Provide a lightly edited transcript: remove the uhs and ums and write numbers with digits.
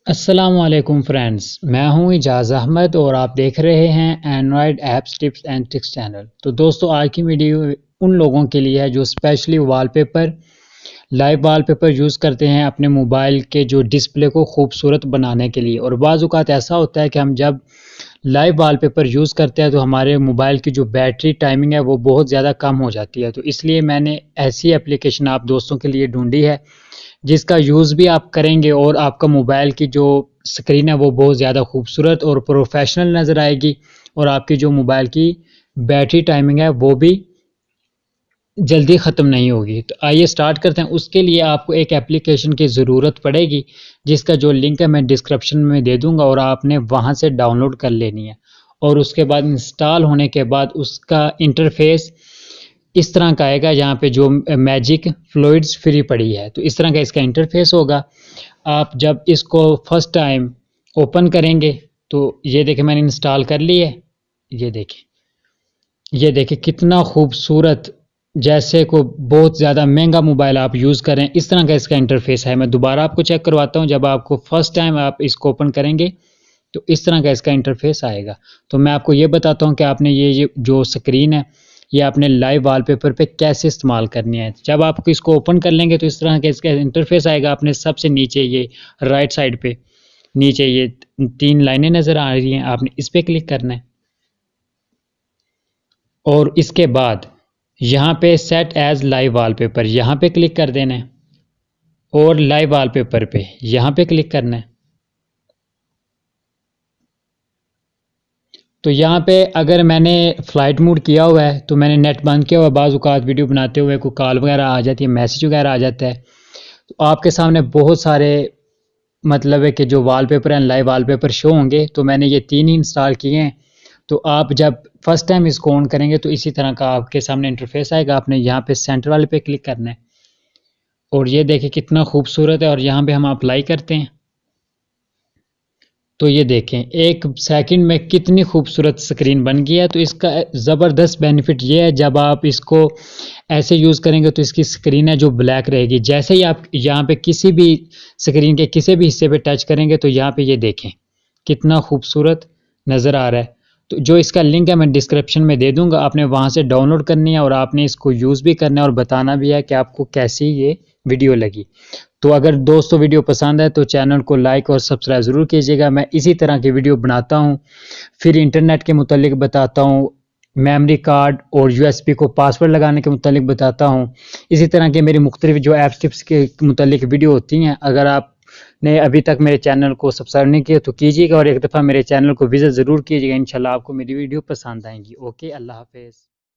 अस्सलामुअलैकुम फ्रेंड्स, मैं हूं इजाज़ अहमद और आप देख रहे हैं Android apps tips and tricks channel. तो दोस्तों, आज की वीडियो उन लोगों के लिए है जो specially wallpaper live wallpaper use करते हैं अपने मोबाइल के जो डिस्प्ले को खूबसूरत बनाने के लिए। और बाज़ औक़ात ऐसा होता है कि हम जब लाइव वॉलपेपर यूज़ करते हैं तो हमारे मोबाइल की जो बैटरी टाइमिंग है वो बहुत ज़्यादा कम हो जाती है। तो इसलिए मैंने ऐसी एप्लीकेशन आप दोस्तों के लिए ढूंढी है जिसका यूज़ भी आप करेंगे और आपका मोबाइल की जो स्क्रीन है वो बहुत ज़्यादा खूबसूरत और प्रोफेशनल नज़र आएगी और आपकी जो मोबाइल की बैटरी टाइमिंग है वो भी जल्दी ख़त्म नहीं होगी। तो आइए स्टार्ट करते हैं। उसके लिए आपको एक एप्लीकेशन की ज़रूरत पड़ेगी जिसका जो लिंक है मैं डिस्क्रिप्शन में दे दूँगा और आपने वहाँ से डाउनलोड कर लेनी है। और उसके बाद इंस्टॉल होने के बाद उसका इंटरफेस इस तरह का आएगा, जहाँ पे जो मैजिक फ्लूइड्स फ्री पड़ी है तो इस तरह का इसका इंटरफेस होगा। आप जब इसको फर्स्ट टाइम ओपन करेंगे तो ये देखें मैंने इंस्टॉल कर ली है। ये देखें कितना खूबसूरत, जैसे को बहुत ज़्यादा महंगा मोबाइल आप यूज़ करें इस तरह का इसका इंटरफेस है। मैं दोबारा आपको चेक करवाता हूँ। जब आपको फर्स्ट टाइम आप इसको ओपन करेंगे तो इस तरह का इसका इंटरफेस आएगा। तो मैं आपको ये बताता हूँ कि आपने ये जो स्क्रीन है ये आपने लाइव वॉलपेपर पे कैसे इस्तेमाल करनी है। जब आप इसको ओपन कर लेंगे तो इस तरह का इसका इंटरफेस आएगा। आपने सबसे नीचे ये राइट साइड पे नीचे ये 3 लाइनें नज़र आ रही हैं, आपने इस पे क्लिक करना है और इसके बाद यहाँ पे सेट एज लाइव वॉलपेपर यहाँ पे क्लिक कर देना है और लाइव वॉलपेपर पे यहाँ पे क्लिक करना है। तो यहाँ पे अगर मैंने फ़्लाइट मोड किया हुआ है तो मैंने नेट बंद किया हुआ है, बाज़ औक़ात वीडियो बनाते हुए कोई कॉल वगैरह आ जाती है, मैसेज वगैरह आ जाता है, तो आपके सामने बहुत सारे मतलब है कि जो वॉलपेपर हैं लाइव वॉलपेपर शो होंगे। तो मैंने ये 3 ही इंस्टॉल किए हैं। तो आप जब फर्स्ट टाइम इसको ऑन करेंगे तो इसी तरह का आपके सामने इंटरफेस आएगा। आपने यहाँ पे सेंटर वाले पे क्लिक करना है और ये देखिए कितना खूबसूरत है और यहाँ पे हम अप्लाई करते हैं तो ये देखें 1 सेकंड में कितनी खूबसूरत स्क्रीन बन गई है। तो इसका ज़बरदस्त बेनिफिट ये है, जब आप इसको ऐसे यूज़ करेंगे तो इसकी स्क्रीन है जो ब्लैक रहेगी। जैसे ही आप यहाँ पे किसी भी स्क्रीन के किसी भी हिस्से पे टच करेंगे तो यहाँ पे ये देखें कितना खूबसूरत नज़र आ रहा है। तो जो इसका लिंक है मैं डिस्क्रिप्शन में दे दूँगा, आपने वहाँ से डाउनलोड करनी है और आपने इसको यूज़ भी करना है और बताना भी है कि आपको कैसी ये वीडियो लगी। तो अगर दोस्तों वीडियो पसंद है तो चैनल को लाइक और सब्सक्राइब ज़रूर कीजिएगा। मैं इसी तरह की वीडियो बनाता हूँ, फिर इंटरनेट के मुतालिक बताता हूँ, मेमोरी कार्ड और यूएसबी को पासवर्ड लगाने के मुतालिक बताता हूँ। इसी तरह के मेरी मुख्तलिफ जो ऐप्स टिप्स के मुतालिक वीडियो होती हैं। अगर आपने अभी तक मेरे चैनल को सब्सक्राइब नहीं किया तो कीजिएगा और एक दफ़ा मेरे चैनल को विज़िट ज़रूर कीजिएगा। इंशाल्लाह आपको मेरी वीडियो पसंद आएंगी। ओके, अल्लाह हाफ़िज़।